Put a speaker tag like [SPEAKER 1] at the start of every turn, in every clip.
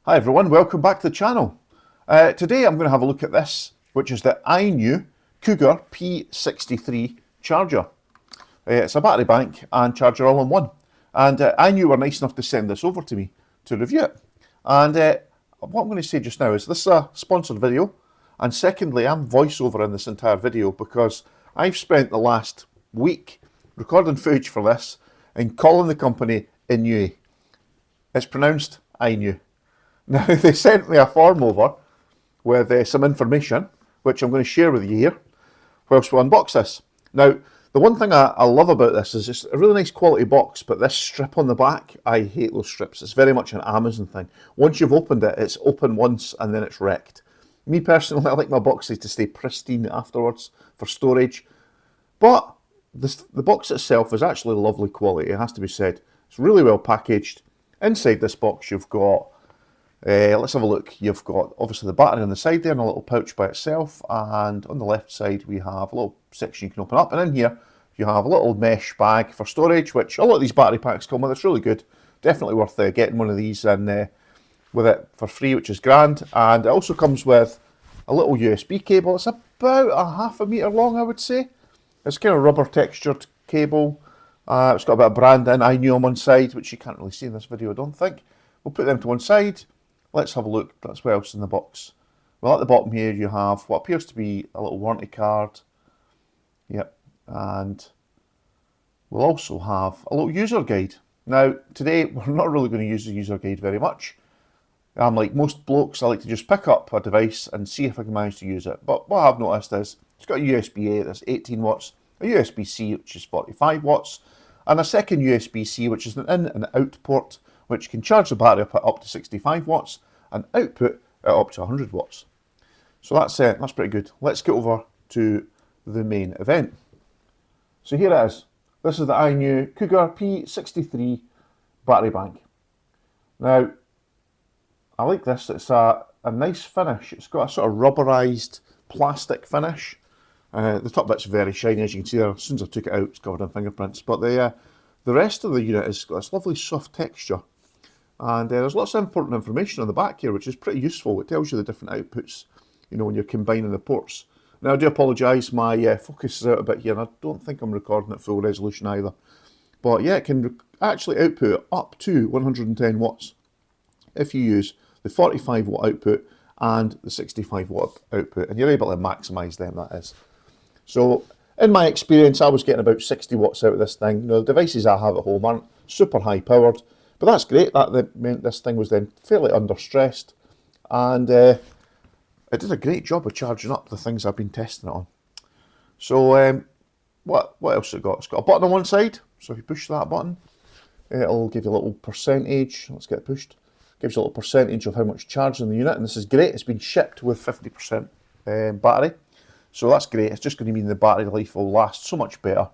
[SPEAKER 1] Hi everyone, welcome back to the channel. Today I'm going to have a look at this, which is the INIU Cougar P63 charger. It's a battery bank and charger all in one. And INIU were nice enough to send this over to me to review it. And what I'm going to say just now is this is a sponsored video. And secondly, I'm voiceover in this entire video because I've spent the last week recording footage for this and calling the company INIU. It's pronounced INIU. Now, they sent me a form over with some information, which I'm going to share with you here, whilst we unbox this. Now, the one thing I love about this is it's a really nice quality box, but this strip on the back, I hate those strips. It's very much an Amazon thing. Once you've opened it, it's open once and then it's wrecked. Me personally, I like my boxes to stay pristine afterwards for storage. But the box itself is actually lovely quality, it has to be said. It's really well packaged. Inside this box, you've got let's have a look. You've got obviously the battery on the side there and a little pouch by itself, and on the left side we have a little section you can open up, and in here you have a little mesh bag for storage, which a lot of these battery packs come with. It's really good, definitely worth getting one of these and with it for free, which is grand. And it also comes with a little USB cable. It's about a ½ metre long, I would say. It's kind of rubber textured cable. It's got a bit of branding, INIU on one side, which you can't really see in this video, I don't think. We'll put them to one side. Let's have a look. That's what else in the box. Well, at the bottom here you have what appears to be a little warranty card. Yep. And we'll also have a little user guide. Now, today we're not really going to use the user guide very much. I'm like most blokes, I like to just pick up a device and see if I can manage to use it. But what I've noticed is it's got a USB-A that's 18 watts, a USB-C which is 45 watts, and a second USB-C which is an in and out port, which can charge the battery up to 65 watts and output at up to 100 watts. So that's pretty good. Let's get over to the main event. So here it is. This is the INIU Cougar P63 battery bank. Now, I like this. It's a nice finish. It's got a sort of rubberized plastic finish. The top bit's very shiny, as you can see there. As soon as I took it out, it's covered in fingerprints. But the rest of the unit has got this lovely soft texture. And there's lots of important information on the back here, which is pretty useful. It tells you the different outputs, you know, when you're combining the ports. Now, I do apologise, my focus is out a bit here, and I don't think I'm recording at full resolution either. But yeah, it can actually output up to 110 watts if you use the 45 watt output and the 65 watt output, and you're able to maximise them, that is. So, in my experience, I was getting about 60 watts out of this thing. You know, the devices I have at home aren't super high powered, but that's great. That meant this thing was then fairly under stressed, and it did a great job of charging up the things I've been testing it on. So what else has it got? It's got a button on one side, so if you push that button, it'll give you a little percentage. Let's get it pushed. Gives you a little percentage of how much charge in the unit, and this is great. It's been shipped with 50% battery, so that's great. It's just going to mean the battery life will last so much better.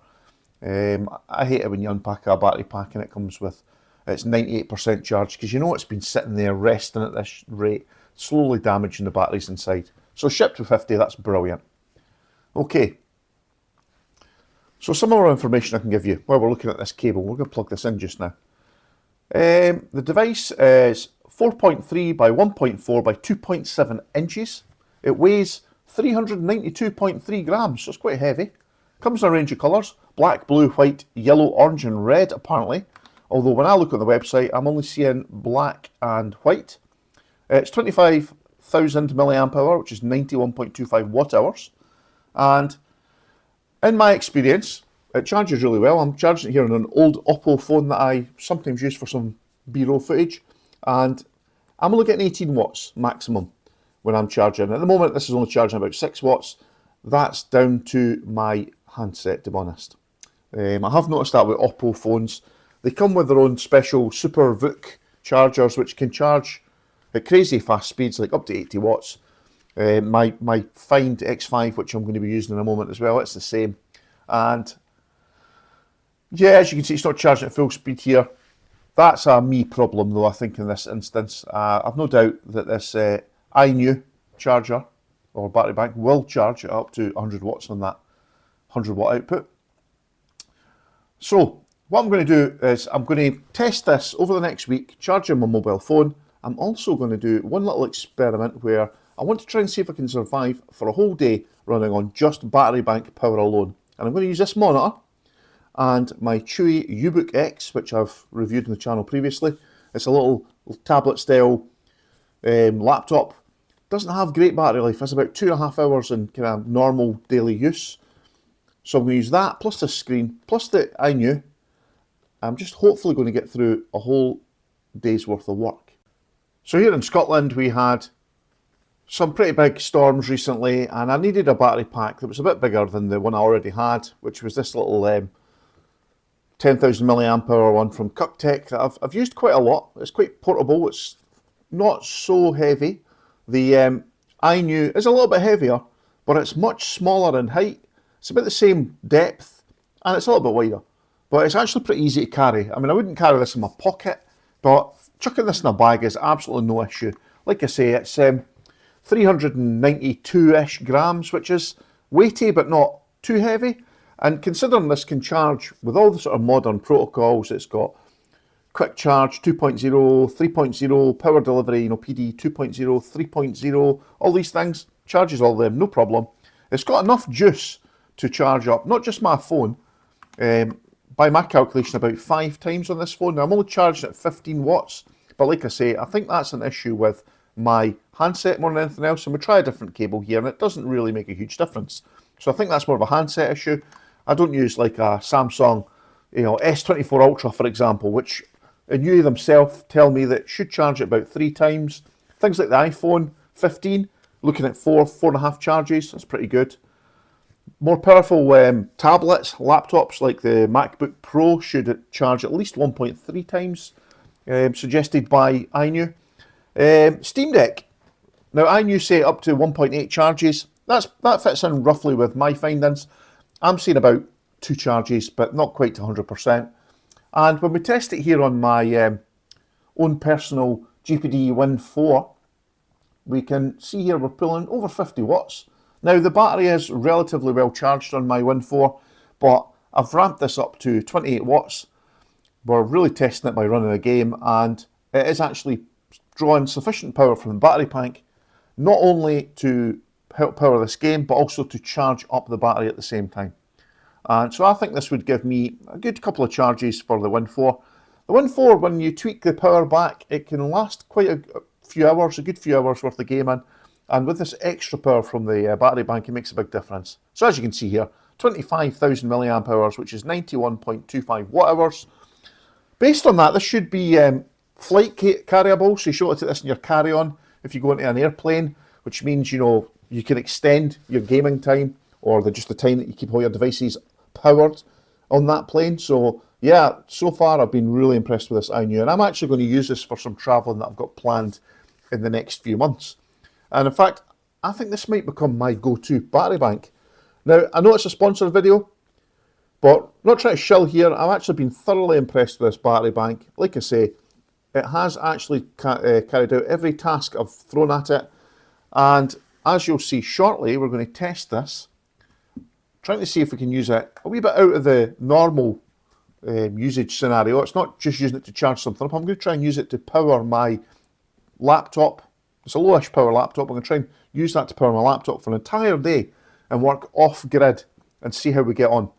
[SPEAKER 1] I hate it when you unpack a battery pack and it comes with it's 98% charge, because you know it's been sitting there resting at this rate, slowly damaging the batteries inside. So shipped with 50, that's brilliant. Okay, so some more information I can give you while we're looking at this cable. We're going to plug this in just now. The device is 4.3 by 1.4 by 2.7 inches. It weighs 392.3 grams, so it's quite heavy. Comes in a range of colours: black, blue, white, yellow, orange and red apparently. Although when I look on the website, I'm only seeing black and white. It's 25,000 milliamp hour, which is 91.25 watt hours. And in my experience, it charges really well. I'm charging it here on an old Oppo phone that I sometimes use for some B-roll footage. And I'm only getting 18 watts maximum when I'm charging. At the moment, this is only charging about 6 watts. That's down to my handset, to be honest. I have noticed that with Oppo phones. They come with their own special Super VOOC chargers, which can charge at crazy fast speeds, like up to 80 watts. My Find X5, which I'm going to be using in a moment as well, it's the same. And yeah, as you can see, it's not charging at full speed here. That's a me problem, though, I think, in this instance. I've no doubt that this INIU charger or battery bank will charge it up to 100 watts on that 100 watt output. So what I'm going to do is I'm going to test this over the next week, charging my mobile phone, I'm also going to do one little experiment where I want to try and see if I can survive for a whole day running on just battery bank power alone. And I'm going to use this monitor and my Chewy UBook X, which I've reviewed on the channel previously. It's a little tablet style laptop. Doesn't have great battery life. It's about 2.5 hours in kind of normal daily use. So I'm going to use that, plus the screen, plus the INIU. I'm just hopefully going to get through a whole day's worth of work. So here in Scotland we had some pretty big storms recently, and I needed a battery pack that was a bit bigger than the one I already had, which was this little 10,000 milliamp hour one from Cucktech that I've used quite a lot. It's quite portable, it's not so heavy. The INIU is a little bit heavier, but it's much smaller in height. It's about the same depth, and it's a little bit wider. But it's actually pretty easy to carry. I mean, I wouldn't carry this in my pocket, but chucking this in a bag is absolutely no issue. Like I say, it's 392-ish grams, which is weighty but not too heavy. And considering this can charge with all the sort of modern protocols, it's got quick charge 2.0, 3.0, power delivery, PD 2.0, 3.0, all these things, charges all them, no problem. It's got enough juice to charge up, not just my phone, by my calculation about 5 times on this phone. Now I'm only charging at 15 watts, but like I say, I think that's an issue with my handset more than anything else, and we try a different cable here and it doesn't really make a huge difference. So I think that's more of a handset issue. I don't use like a Samsung S24 Ultra, for example, which INIU themselves tell me that should charge at about 3 times. Things like the iPhone 15, looking at 4.5 charges, that's pretty good. More powerful tablets, laptops like the MacBook Pro should charge at least 1.3 times, suggested by INIU. Steam Deck, now INIU say up to 1.8 charges. That fits in roughly with my findings. I'm seeing about 2 charges, but not quite to 100%. And when we test it here on my own personal GPD Win 4, we can see here we're pulling over 50 watts. Now the battery is relatively well charged on my Win 4, but I've ramped this up to 28 watts. We're really testing it by running a game, and it is actually drawing sufficient power from the battery pack, not only to help power this game, but also to charge up the battery at the same time. And so I think this would give me a good couple of charges for the Win 4. The Win 4, when you tweak the power back, it can last quite a few hours, a good few hours worth of gaming. And with this extra power from the battery bank, it makes a big difference. So as you can see here, 25,000 milliamp hours, which is 91.25 watt hours. Based on that, this should be flight carryable, so you should take this in your carry-on if you go into an airplane, which means, you can extend your gaming time, or just the time that you keep all your devices powered on that plane. So yeah, so far I've been really impressed with this INIU, and I'm actually going to use this for some travelling that I've got planned in the next few months. And in fact, I think this might become my go-to battery bank. Now, I know it's a sponsored video, but not trying to shill here, I've actually been thoroughly impressed with this battery bank. Like I say, it has actually carried out every task I've thrown at it. And as you'll see shortly, we're going to test this, trying to see if we can use it a wee bit out of the normal usage scenario. It's not just using it to charge something up. I'm going to try and use it to power my laptop. It's a lowish power laptop. I'm going to try and use that to power my laptop for an entire day and work off grid and see how we get on.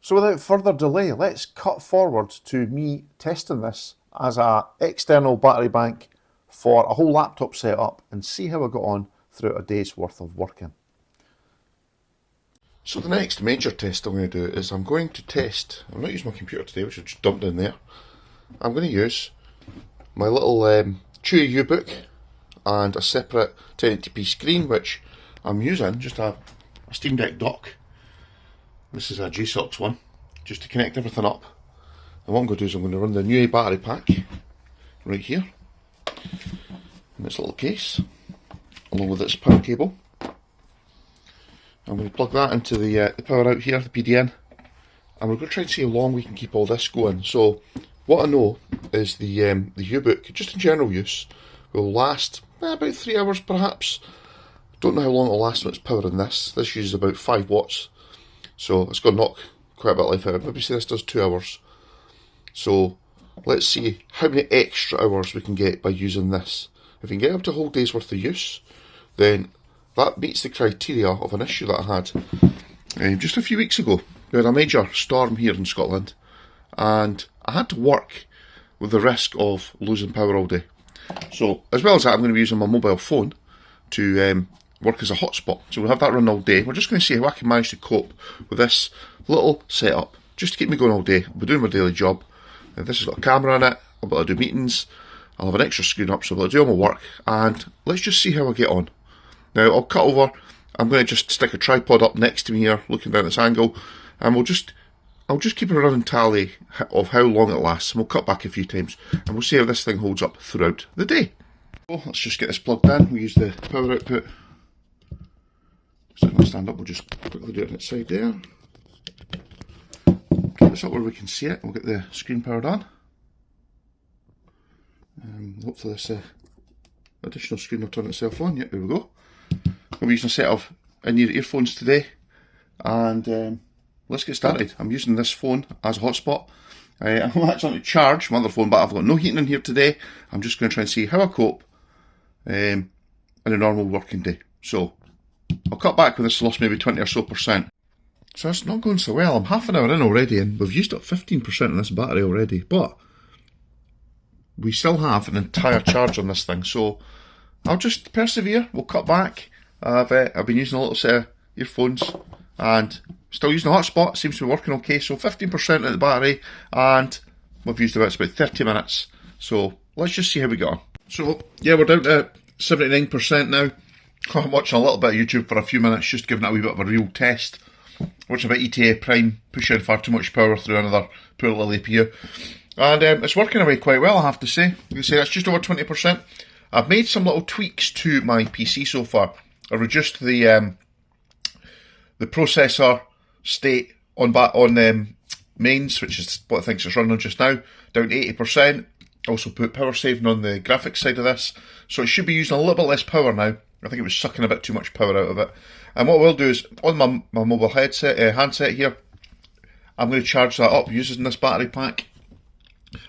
[SPEAKER 1] So without further delay, let's cut forward to me testing this as an external battery bank for a whole laptop setup and see how I got on throughout a day's worth of working. So the next major test I'm going to do is I'm going to test, I'm not using my computer today, which I just dumped in there. I'm going to use my little Chewy UBook and a separate 1080p screen, which I'm using just a Steam Deck dock. This is a G-SOX one, just to connect everything up. And what I'm going to do is I'm going to run the INIU battery pack right here in this little case, along with its power cable. I'm going to plug that into the power out here, the PDN, and we're going to try and see how long we can keep all this going. So what I know is the UBook, just in general use, will last about 3 hours perhaps. Don't know how long it'll last when it's powering this. This uses about 5 watts, so it's going to knock quite a bit of life out. Maybe say this does 2 hours. So let's see how many extra hours we can get by using this. If we can get up to a whole day's worth of use, then that meets the criteria of an issue that I had just a few weeks ago. We had a major storm here in Scotland, and I had to work with the risk of losing power all day. So, as well as that, I'm going to be using my mobile phone to work as a hotspot. So we'll have that run all day. We're just going to see how I can manage to cope with this little setup, just to keep me going all day. I'll be doing my daily job. This has got a camera in it. I'll be able to do meetings. I'll have an extra screen up, so I'll be able to do all my work. And let's just see how I get on. Now, I'll cut over. I'm going to just stick a tripod up next to me here, looking down this angle. And I'll just keep a running tally of how long it lasts. And we'll cut back a few times. And we'll see how this thing holds up throughout the day. So, let's just get this plugged in. We'll use the power output. So if I stand up, we'll just quickly do it on its side there. Get this up where we can see it. We'll get the screen powered on. Hopefully this additional screen will turn itself on. Yep, there we go. We'll be using a set of in-ear earphones today. And let's get started. I'm using this phone as a hotspot. I'm actually going to charge my other phone, but I've got no heating in here today. I'm just going to try and see how I cope in a normal working day. So I'll cut back when this lost maybe 20 or so%. So it's not going so well. I'm half an hour in already and we've used up 15% of this battery already, but we still have an entire charge on this thing. So I'll just persevere. We'll cut back. I've been using a little set of earphones and still using the hotspot. It seems to be working okay. So 15% of the battery and we've used about 30 minutes. So let's just see how we go. So yeah, we're down to 79% now. I'm watching a little bit of YouTube for a few minutes, just giving it a wee bit of a real test. Watching a bit ETA Prime, pushing far too much power through another poor little APU. And it's working away quite well, I have to say. You can see that's just over 20%. I've made some little tweaks to my PC so far. I reduced the processor state on mains, which is what I think it's running on just now, down to 80%. Also put power saving on the graphics side of this. So it should be using a little bit less power now. I think it was sucking a bit too much power out of it. And what we'll do is, on my mobile handset here, I'm going to charge that up using this battery pack.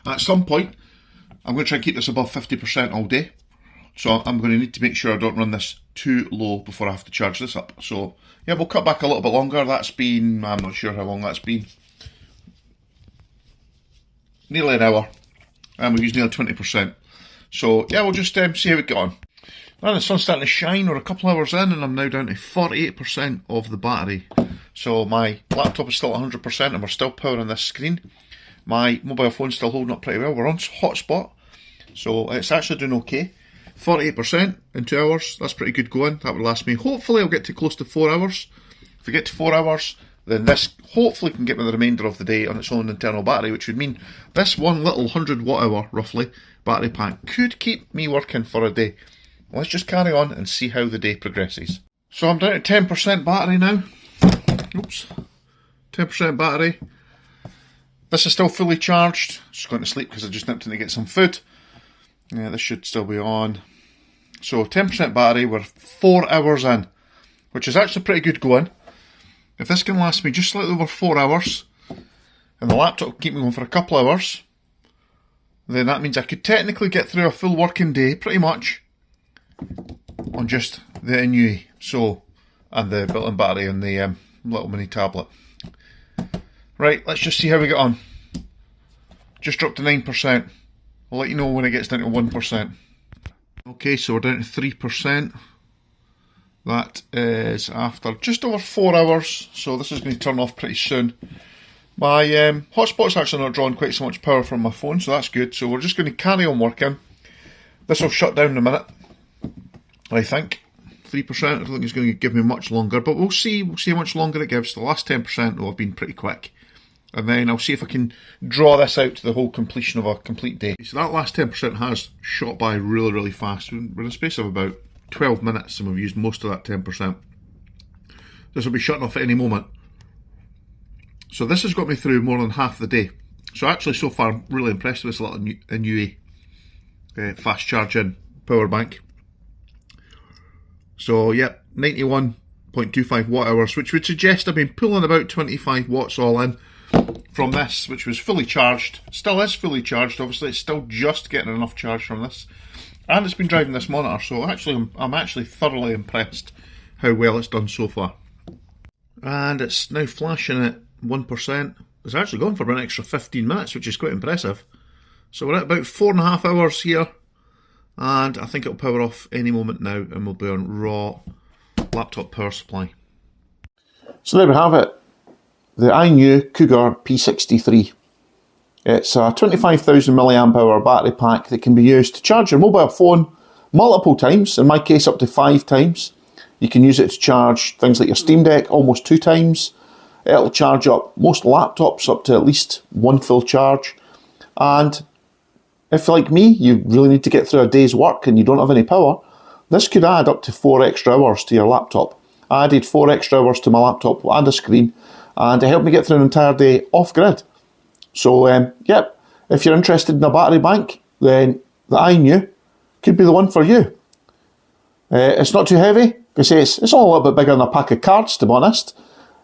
[SPEAKER 1] At some point, I'm going to try and keep this above 50% all day. So I'm going to need to make sure I don't run this too low before I have to charge this up. So yeah, we'll cut back a little bit longer. That's been, I'm not sure how long that's been. Nearly an hour. And we've used nearly 20%. So yeah, we'll just see how we get on. Now the sun's starting to shine. We're a couple hours in and I'm now down to 48% of the battery. So my laptop is still at 100% and we're still powering this screen. My mobile phone's still holding up pretty well. We're on hotspot, so it's actually doing okay. 48% in 2 hours, that's pretty good going. That would last me. Hopefully I'll get to close to 4 hours. If we get to 4 hours, then this hopefully can get me the remainder of the day on its own internal battery, which would mean this one little 100 watt hour, roughly, battery pack could keep me working for a day. Let's just carry on and see how the day progresses. So I'm down to 10% battery now. Oops. 10% battery. This is still fully charged. Just going to sleep because I just nipped in to get some food. Yeah, this should still be on. So 10% battery, we're 4 hours in, which is actually pretty good going. If this can last me just slightly over 4 hours, and the laptop will keep me going for a couple hours, then that means I could technically get through a full working day, pretty much, on just the INIU, so, and the built-in battery and the little mini tablet. Right, let's just see how we get on. Just dropped to 9%. I'll let you know when it gets down to 1%. Okay, so we're down to 3%. That is after just over 4 hours, so this is going to turn off pretty soon. My hotspot's actually not drawing quite so much power from my phone, so that's good. So we're just going to carry on working. This will shut down in a minute, I think. 3%, I don't think it's going to give me much longer, but we'll see how much longer it gives. The last 10% will have been pretty quick. And then I'll see if I can draw this out to the whole completion of a complete day. So that last 10% has shot by really, really fast. We're in a space of about 12 minutes and we've used most of that 10%. This will be shutting off at any moment. So this has got me through more than half the day. So actually so far I'm really impressed with this little INIU fast charging power bank. So yep, 91.25 watt hours, which would suggest I've been pulling about 25 watts all in. from this, which was fully charged. Still is fully charged, obviously. It's still just getting enough charge from this. And it's been driving this monitor, so I'm actually thoroughly impressed how well it's done so far. And it's now flashing at 1%. It's actually gone for an extra 15 minutes, which is quite impressive. So we're at about 4.5 hours here, and I think it'll power off any moment now, and we'll be on raw laptop power supply. So there we have it, the INIU Cougar P63. It's a 25,000 milliamp hour battery pack that can be used to charge your mobile phone multiple times, in my case up to 5 times. You can use it to charge things like your Steam Deck almost 2 times. It'll charge up most laptops up to at least 1 full charge. And if, like me, you really need to get through a day's work and you don't have any power, this could add up to 4 extra hours to your laptop. I added 4 extra hours to my laptop and a screen, and it helped me get through an entire day off-grid. So, yep, if you're interested in a battery bank, then the INIU could be the one for you. It's not too heavy. I say it's all a little bit bigger than a pack of cards, to be honest.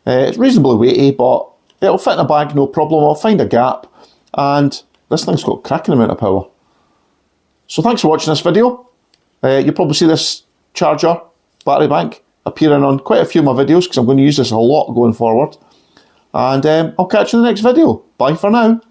[SPEAKER 1] It's reasonably weighty, but it'll fit in a bag, no problem. I'll find a gap, and this thing's got a cracking amount of power. So thanks for watching this video. You'll probably see this charger, battery bank, appearing on quite a few of my videos, because I'm going to use this a lot going forward. And I'll catch you in the next video. Bye for now.